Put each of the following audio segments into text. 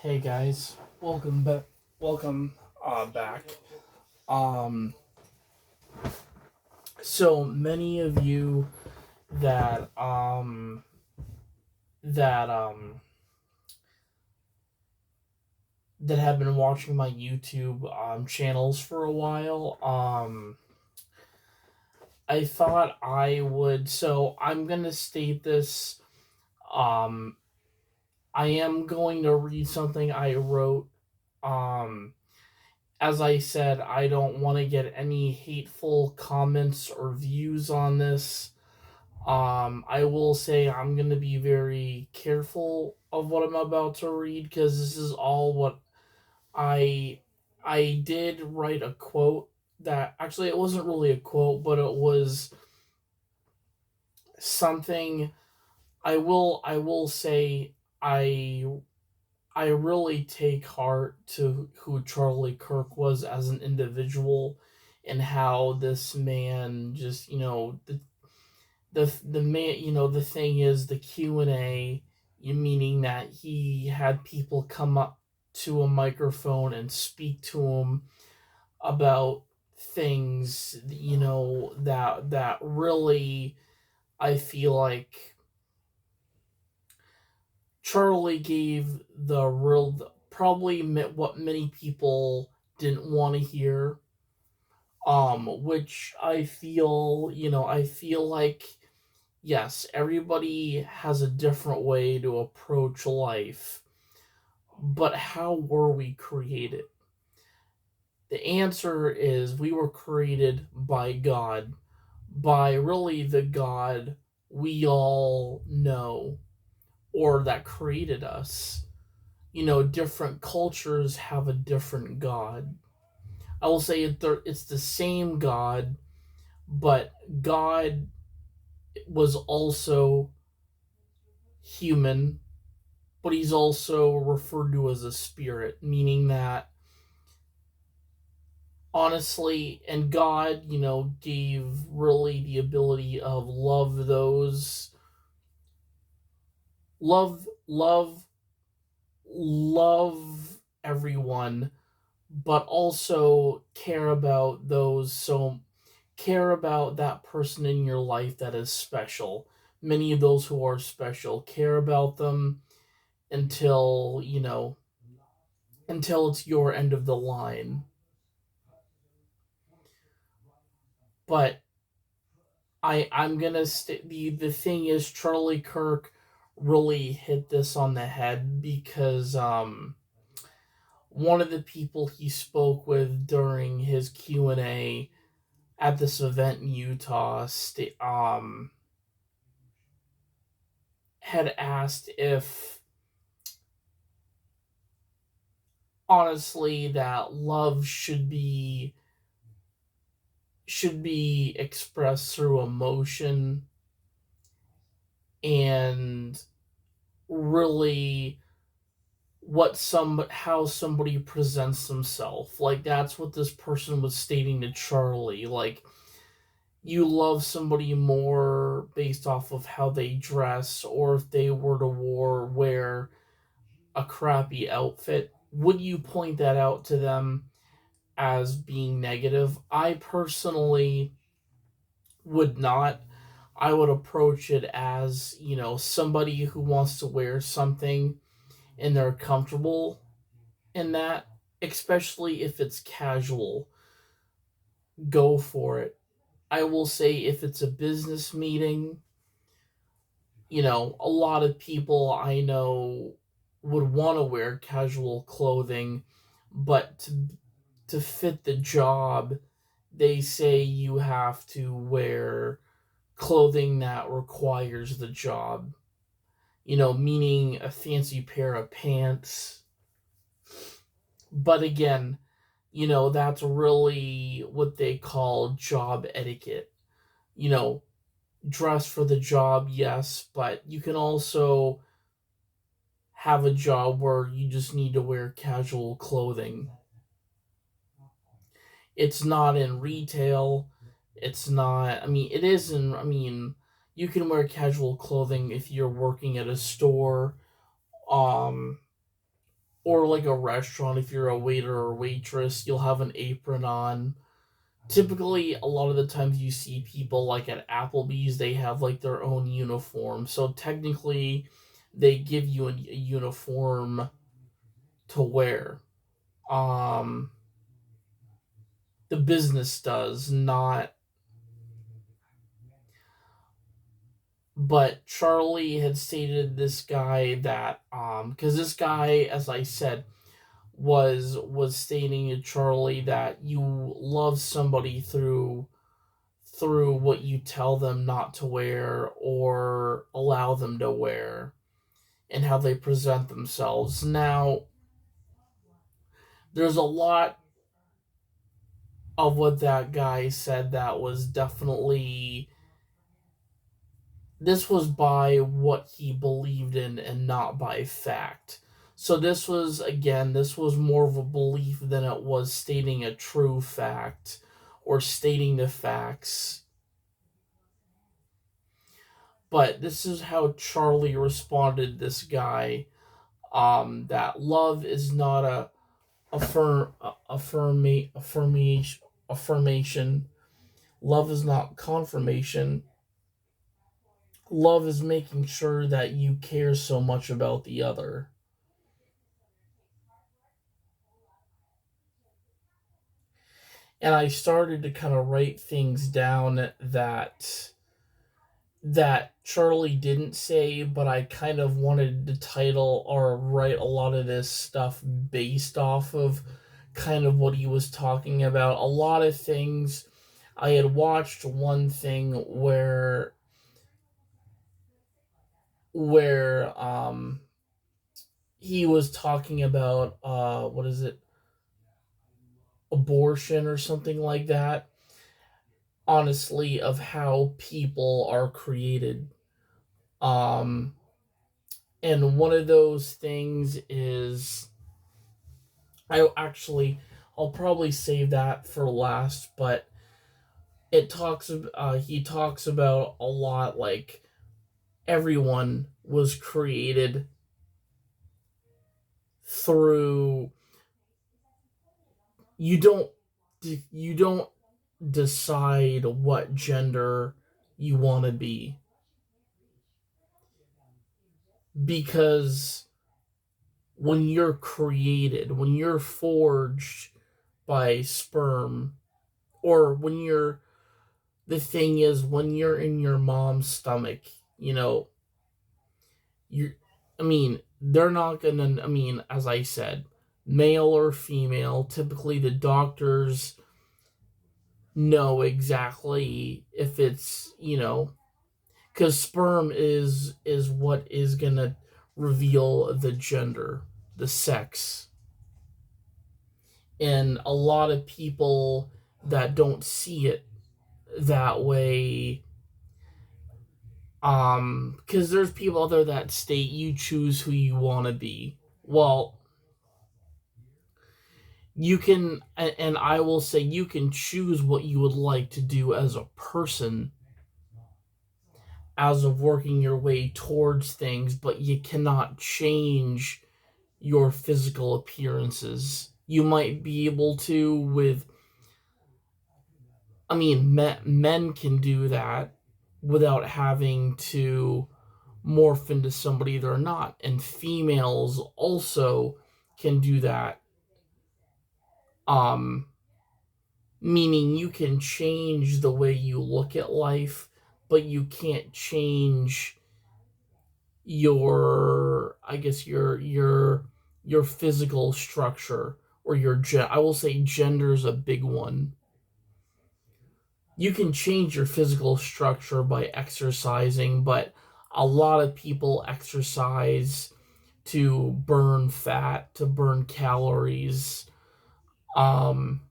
Hey guys, welcome back. Welcome back. Um, so many of you that that um that have been watching my YouTube channels for a while. I thought I would. So I'm gonna state this. Um, I am going to read something I wrote. Um, as I said, I don't want to get any hateful comments or views on this. I will say I'm gonna be very careful of what I'm about to read because this is all what I I did write a quote that actually it wasn't really a quote, but it was something I will say I I really take heart to who Charlie Kirk was as an individual and how this man just, the man, the thing is the Q&A, meaning that he had people come up to a microphone and speak to him about things, that really I feel like Charlie gave the real, probably what many people didn't want to hear, which I feel like, yes, everybody has a different way to approach life, but how were we created? The answer is we were created by God, by really the God we all know or that created us. Different cultures have a different God. I will say it's the same God, but God was also human, but he's also referred to as a spirit, meaning that honestly, and God, gave really the ability of love, love, love everyone, but also care about that person in your life that is special. Many of those who are special, care about them until, until it's your end of the line. But I'm gonna the thing is Charlie Kirk really hit this on the head because one of the people he spoke with during his Q&A at this event in Utah had asked if honestly that love should be expressed through emotion and really how somebody presents themselves. Like that's what this person was stating to Charlie. Like you love somebody more based off of how they dress or if they were to wear a crappy outfit. Would you point that out to them as being negative? I personally would not. I would approach it as, somebody who wants to wear something and they're comfortable in that, especially if it's casual, go for it. I will say if it's a business meeting, a lot of people I know would want to wear casual clothing, but to fit the job, they say you have to wear clothing that requires the job. Meaning a fancy pair of pants. But again, that's really what they call job etiquette. You know, dress for the job, yes, but you can also have a job where you just need to wear casual clothing. It's not in retail. It's not, I mean, it is in, I mean, you can wear casual clothing if you're working at a store. Um, or like a restaurant, if you're a waiter or waitress, you'll have an apron on. Typically, a lot of the times you see people like at Applebee's, they have like their own uniform. So technically, they give you a uniform to wear. Um, the business does not, but Charlie had stated this guy that because this guy, as I said, was stating to Charlie that you love somebody through what you tell them not to wear or allow them to wear and how they present themselves. Now, there's a lot of what that guy said that was definitely, this was by what he believed in and not by fact. So this was, again, this was more of a belief than it was stating a true fact or stating the facts. But this is how Charlie responded to this guy, that love is not a affirmation. Love is not confirmation. Love is making sure that you care so much about the other. And I started to kind of write things down that Charlie didn't say, but I kind of wanted to title or write a lot of this stuff based off of kind of what he was talking about. A lot of things, I had watched one thing where he was talking about what is it, abortion or something like that, honestly, of how people are created. Um, and one of those things is, I'll probably save that for last, but he talks about a lot like everyone was created through, you don't you don't decide what gender you want to be, because when you're forged by sperm, or when you're, the thing is, when you're in your mom's stomach, you know, you I mean, they're not gonna, I mean, as I said, male or female, typically the doctors know exactly if it's, because sperm is what is gonna reveal the gender, the sex. And a lot of people that don't see it that way, because there's people out there that state you choose who you want to be. Well, you can, and I will say, you can choose what you would like to do as a person, as of working your way towards things, but you cannot change your physical appearances. You might be able to with, I mean, men can do that without having to morph into somebody they're not, and females also can do that. Um, Meaning you can change the way you look at life, but you can't change your, I guess, your physical structure, or I will say gender's a big one. You can change your physical structure by exercising, but a lot of people exercise to burn fat, to burn calories. Um,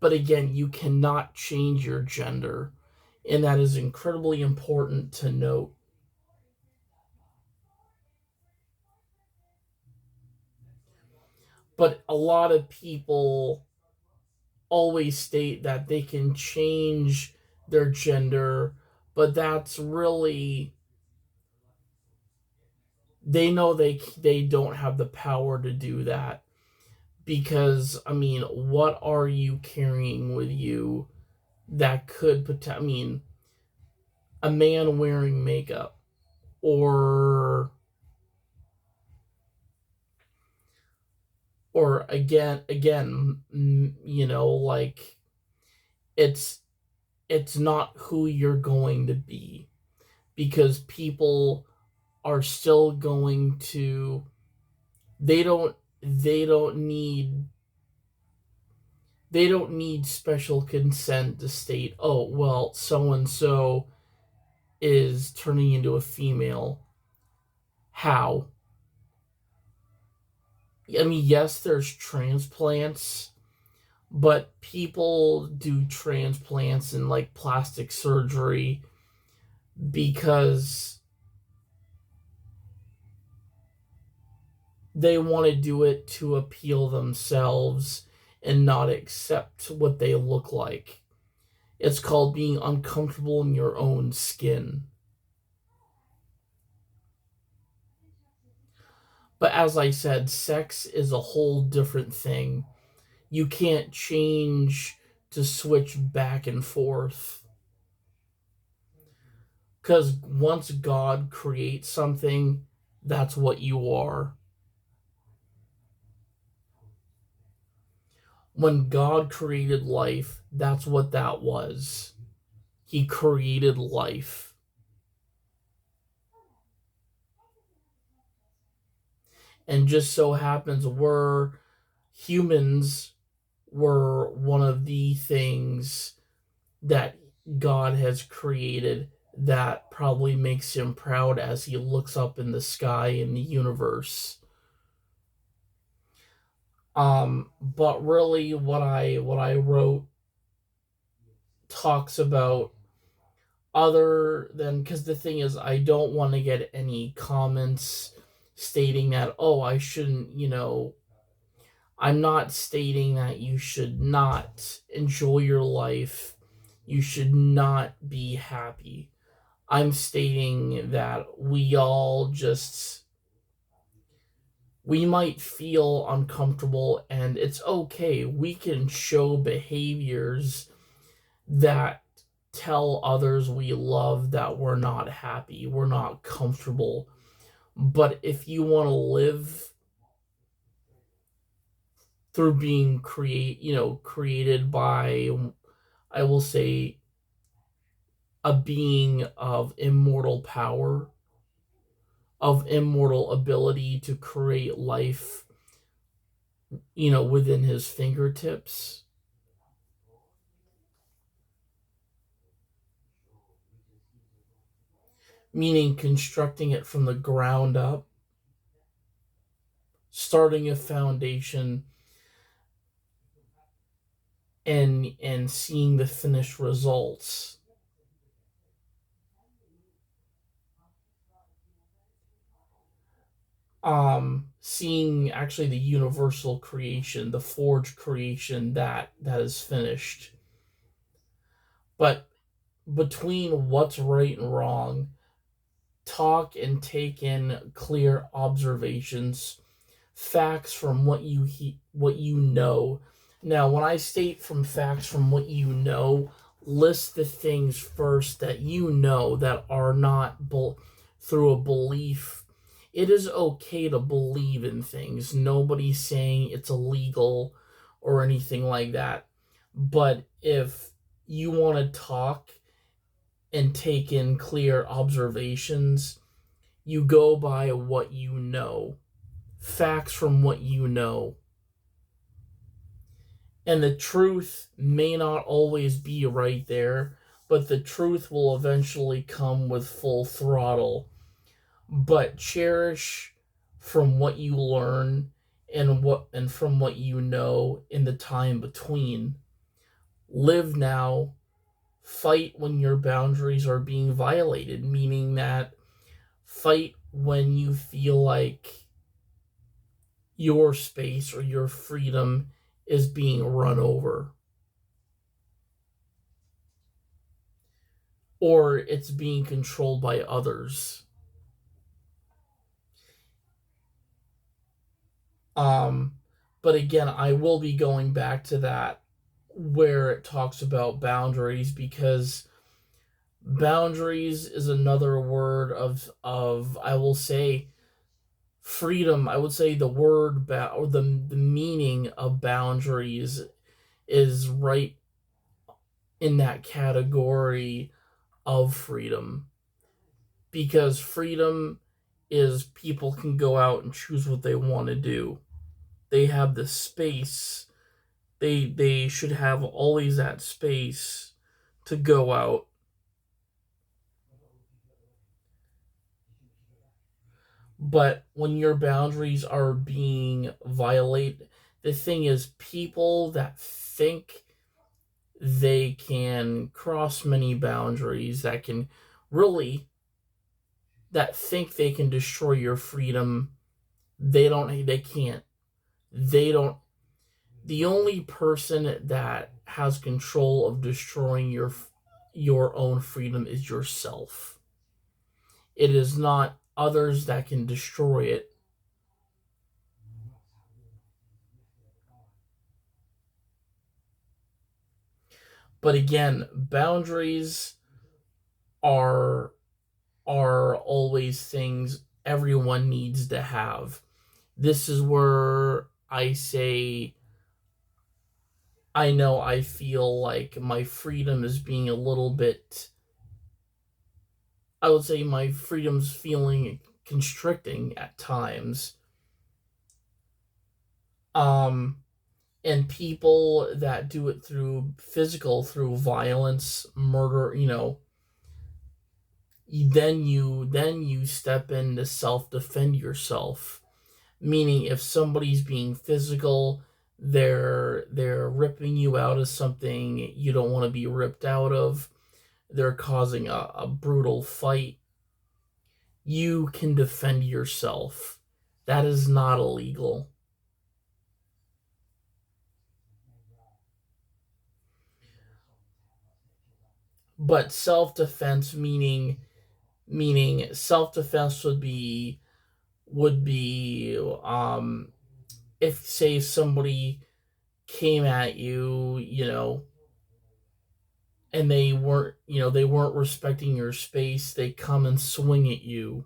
but again, you cannot change your gender, and that is incredibly important to note. But a lot of people always state that they can change their gender, but they know they don't have the power to do that because I mean, what are you carrying with you that could I mean, a man wearing makeup or again, you know, like it's it's not who you're going to be because people are still going to they don't they don't need they don't need special consent to state, oh well, so and so is turning into a female. How? I mean, yes, there's transplants, but people do transplants and like plastic surgery because they want to do it to appeal themselves and not accept what they look like. It's called being uncomfortable in your own skin. But as I said, sex is a whole different thing. You can't change to switch back and forth. Because once God creates something, that's what you are. When God created life, that's what that was. He created life. And just so happens humans were one of the things that God has created that probably makes him proud as he looks up in the sky in the universe. But really what I wrote talks about other than because the thing is I don't want to get any comments stating that, oh, I shouldn't, I'm not stating that you should not enjoy your life, you should not be happy. I'm stating that we might feel uncomfortable and it's okay. We can show behaviors that tell others we love that we're not happy, we're not comfortable. But if you want to live through being created by, I will say, a being of immortal power, of immortal ability to create life, within his fingertips, meaning constructing it from the ground up, starting a foundation and seeing the finished results. Seeing actually the universal creation, the forged creation that is finished. But between what's right and wrong, talk and take in clear observations, facts from what you know. Now, when I state from facts from what you know, list the things first that you know that are not through a belief. It is okay to believe in things. Nobody's saying it's illegal or anything like that. But if you want to talk and take in clear observations, you go by what you know, facts from what you know. And the truth may not always be right there, but the truth will eventually come with full throttle. But cherish from what you learn and from what you know in the time between. Live now, fight when your boundaries are being violated, meaning that fight when you feel like your space or your freedom is being run over or it's being controlled by others. Um, but again, I will be going back to that where it talks about boundaries, because boundaries is another word of I will say freedom. I would say the word or the meaning of boundaries is right in that category of freedom, because freedom is people can go out and choose what they want to do. They have the space. They should have always that space to go out. But when your boundaries are being violated, the thing is, people that think they can cross many boundaries, that can really, that think they can destroy your freedom, they can't. They don't. The only person that has control of destroying your own freedom is yourself. It is not others that can destroy it. But again, boundaries are are always things everyone needs to have. This is where I say I know I feel like my freedom is being a little bit, I would say my freedom's feeling constricting at times. Um and people that do it through physical, through violence, murder, then you step in to self defend yourself. Meaning, if somebody's being physical, they're ripping you out of something you don't want to be ripped out of. They're causing a brutal fight. You can defend yourself. That is not illegal. But self defense, meaning self defense would be if say somebody came at you, and they weren't respecting your space, they come and swing at you,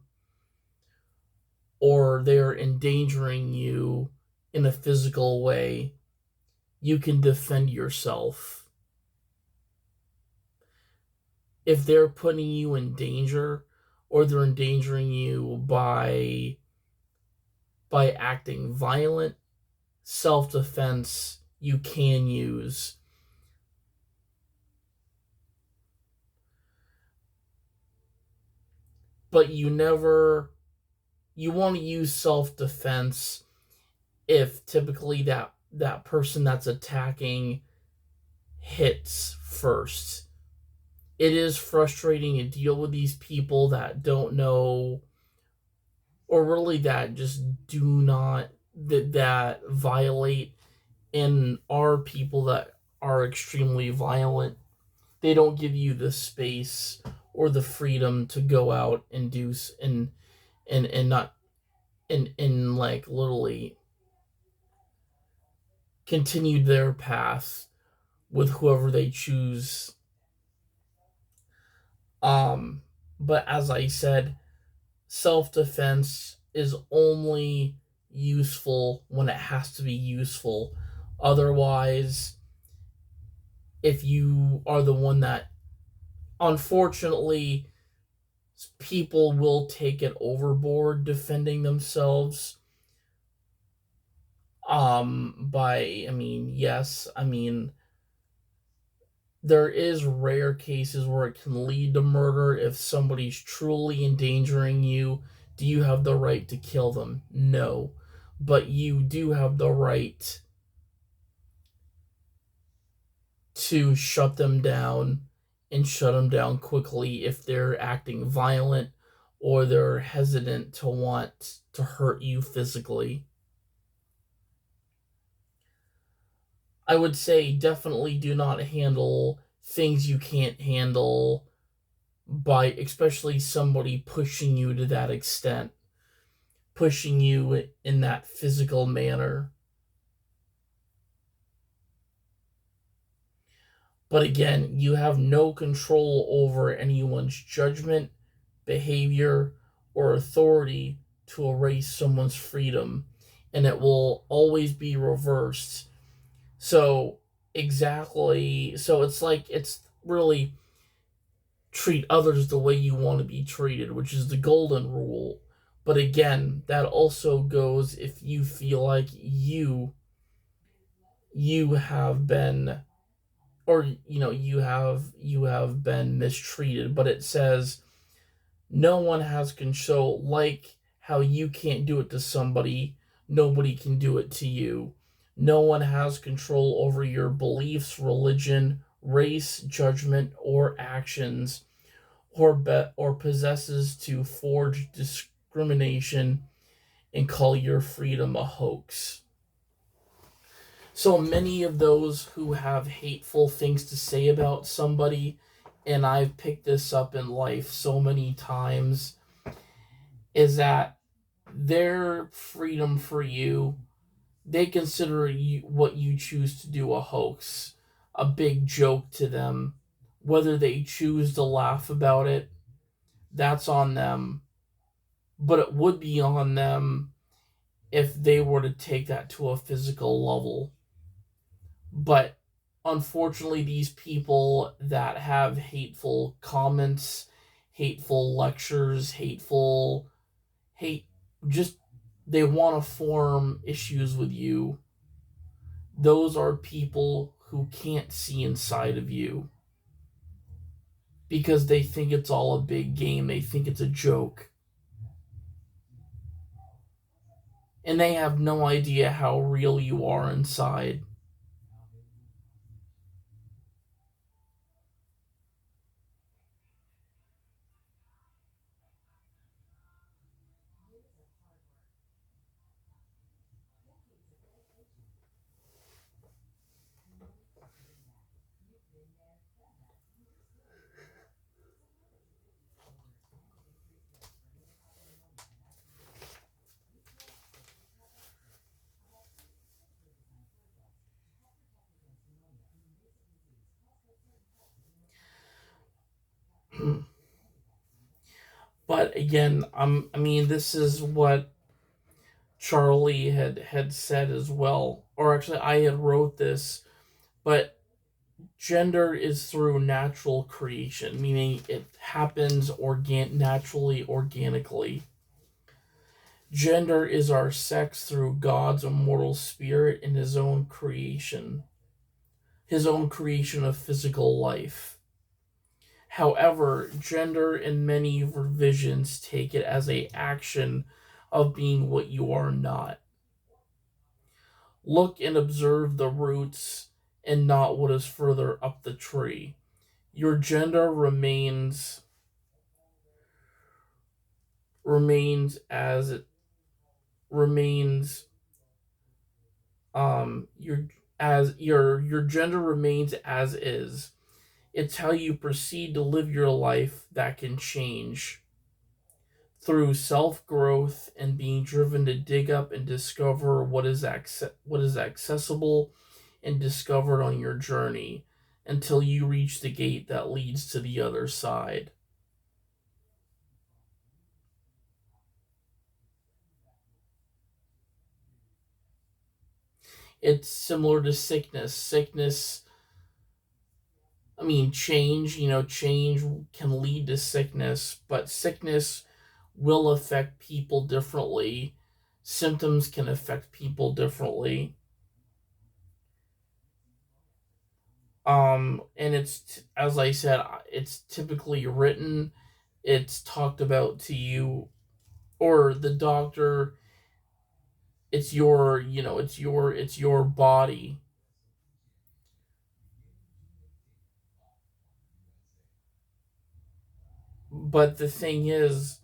or they're endangering you in a physical way, you can defend yourself. If they're putting you in danger, or they're endangering you by acting violent, self-defense you can use. But you want to use self-defense if typically that person that's attacking hits first. It is frustrating to deal with these people that don't know, or really that just do not, that violate, and are people that are extremely violent. They don't give you the space or the freedom to go out and do and not and like literally continue their path with whoever they choose. um but as I said, self-defense is only useful when it has to be useful. Otherwise, if you are the one that, unfortunately, people will take it overboard defending themselves. Yes, there is rare cases where it can lead to murder. If somebody's truly endangering you, do you have the right to kill them? No. But you do have the right to shut them down, and shut them down quickly if they're acting violent, or they're hesitant to want to hurt you physically. I would say definitely do not handle things you can't handle by, especially somebody pushing you to that extent. pushing you in that physical manner. But again, you have no control over anyone's judgment, behavior, or authority to erase someone's freedom, and it will always be reversed. So, exactly. So, it's really treat others the way you want to be treated, which is the golden rule. But again, that also goes if you feel like you have been, or you have been mistreated. But it says no one has control, like how you can't do it to somebody, nobody can do it to you. No one has control over your beliefs, religion, race, judgment, or actions, or possesses to forge discrimination and call your freedom a hoax. So many of those who have hateful things to say about somebody, and I've picked this up in life so many times, is that their freedom for you, they consider what you choose to do a hoax, a big joke to them. Whether they choose to laugh about it, that's on them. But it would be on them if they were to take that to a physical level. But unfortunately, these people that have hateful comments, hateful lectures, hate, just they want to form issues with you. Those are people who can't see inside of you because they think it's all a big game. They think it's a joke. And they have no idea how real you are inside. But again, I mean, this is what Charlie had said as well, or actually, I had wrote this. But gender is through natural creation, meaning it happens naturally, organically. Gender is our sex through God's immortal spirit in his own creation of physical life. However, gender in many revisions take it as a action of being what you are not. Look and observe the roots and not what is further up the tree. Your gender remains as it remains your gender remains as is. It's how you proceed to live your life that can change through self growth and being driven to dig up and discover what is accessible and discovered on your journey until you reach the gate that leads to the other side. It's similar to sickness. I mean, change can lead to sickness, but sickness will affect people differently. Symptoms can affect people differently. And as I said, it's typically written, it's talked about to you, or the doctor, it's your body. But the thing is,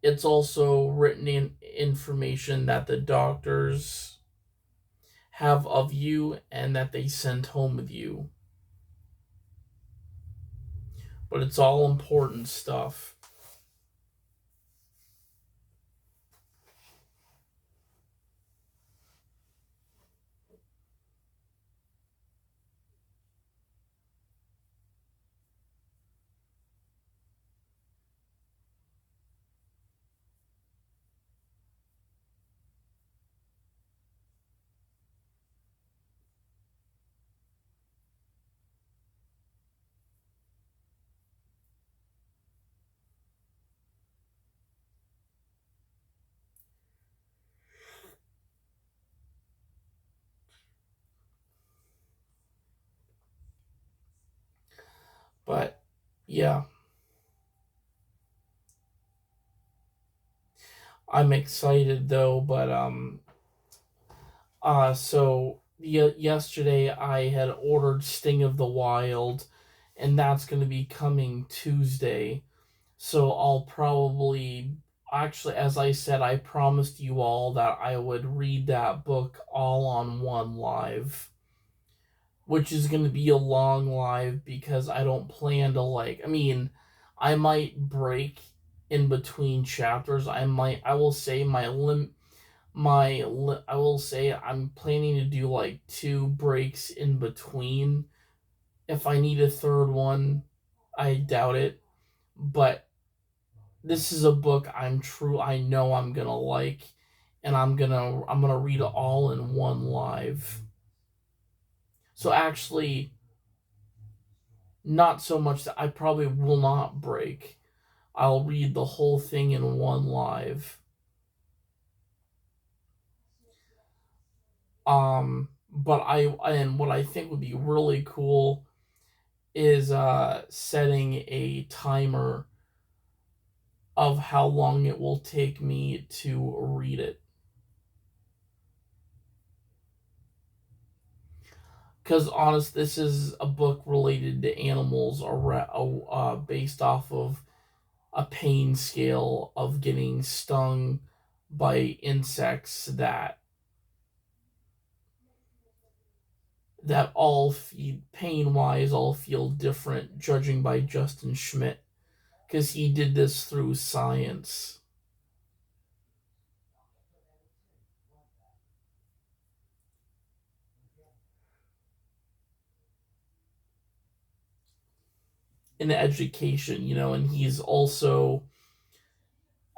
it's also written in information that the doctors have of you and that they send home with you. But it's all important stuff. But yeah, I'm excited though. But so yesterday I had ordered Sting of the Wild, and that's going to be coming Tuesday. So I'll probably actually, as I said, I promised you all that I would read that book all on one live, which is going to be a long live because I don't plan to like. I mean, I might break in between chapters. I will say I will say I'm planning to do like two breaks in between. If I need a third one, I doubt it. But this is a book I know I'm gonna like, and I'm gonna read it all in one live. So actually, not so much that I probably will not break. I'll read the whole thing in one live. But what I think would be really cool is setting a timer of how long it will take me to read it. Because honest, this is a book related to animals, based off of a pain scale of getting stung by insects that all feed pain wise all feel different, judging by Justin Schmidt, because he did this through science in education, and he's also,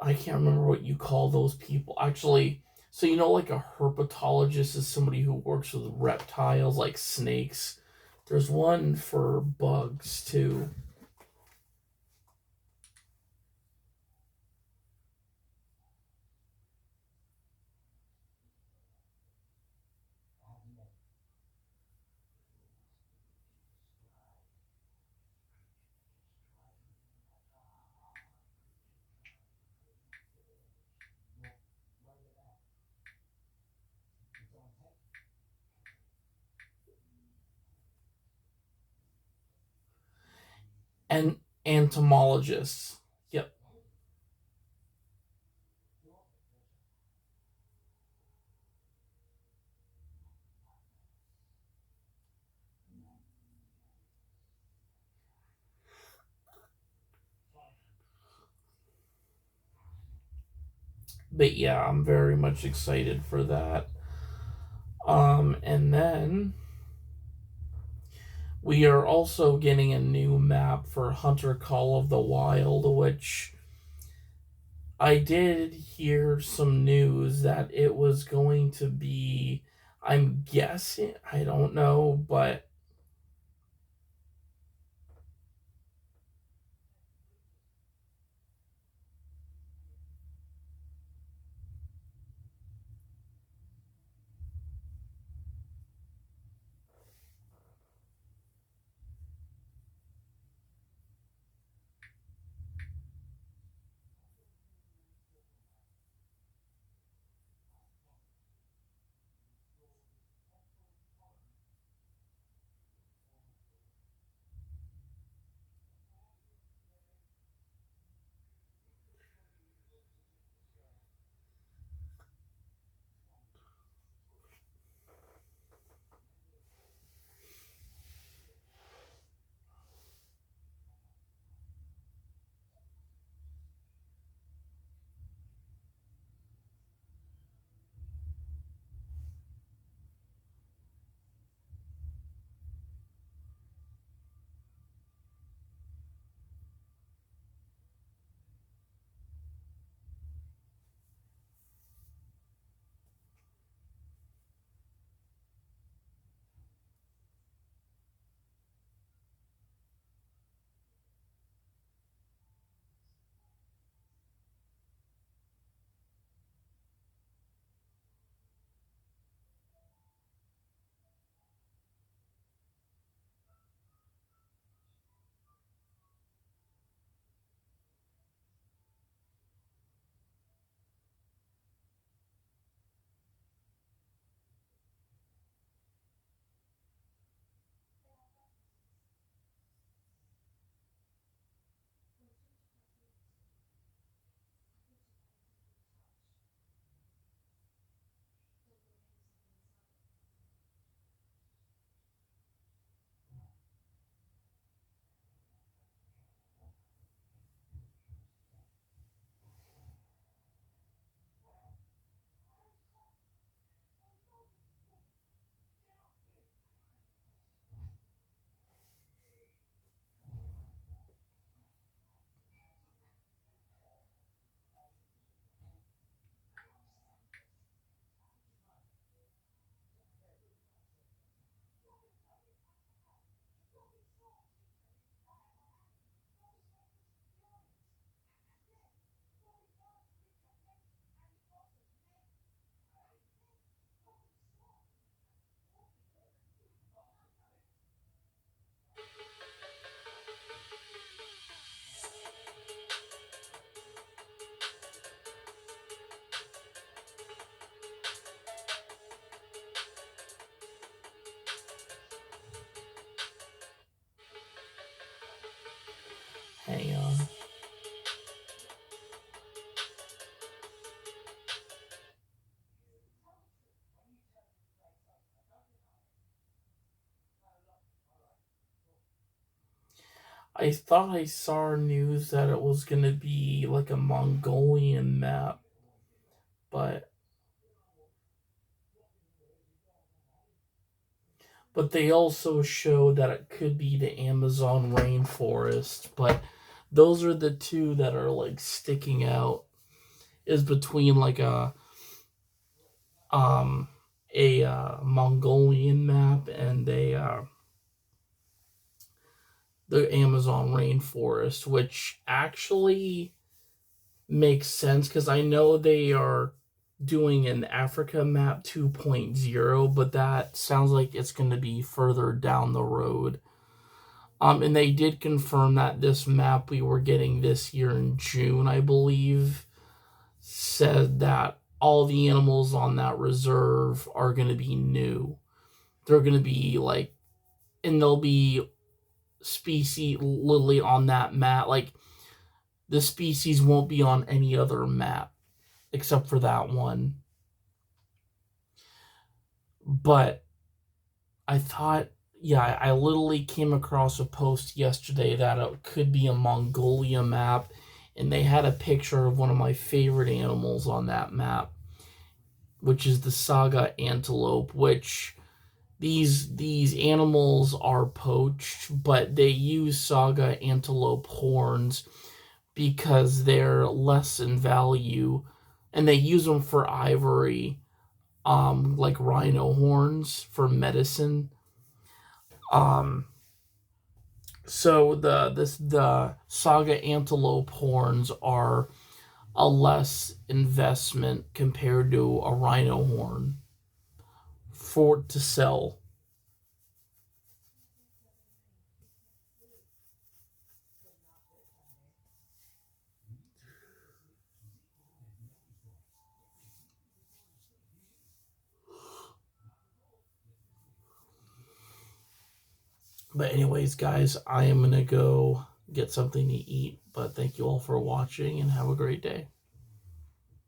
I can't remember what you call those people. Actually, so like a herpetologist is somebody who works with reptiles like snakes. There's one for bugs too. And entomologists. Yep. But yeah, I'm very much excited for that. And then we are also getting a new map for Hunter Call of the Wild, which I did hear some news that it was going to be, I'm guessing, I don't know, but Hang on. I thought I saw news that it was gonna be like a Mongolian map, but they also showed that it could be the Amazon rainforest. But those are the two that are like sticking out, is between like um a Mongolian map and the Amazon rainforest, which actually makes sense because I know they are doing an Africa map 2.0, but that sounds like it's going to be further down the road. And they did confirm that this map we were getting this year in June, I believe, said that all the animals on that reserve are going to be new. They're going to be like, and they'll be species literally on that map. Like, the species won't be on any other map except for that one. But I thought, yeah, I literally came across a post yesterday that it could be a Mongolia map, and they had a picture of one of my favorite animals on that map, which is the saga antelope. Which these animals are poached, but they use saga antelope horns because they're less in value, and they use them for ivory, like rhino horns for medicine. Um, so the saga antelope horns are a less investment compared to a rhino horn for to sell. But anyways, guys, I am gonna go get something to eat. But thank you all for watching and have a great day.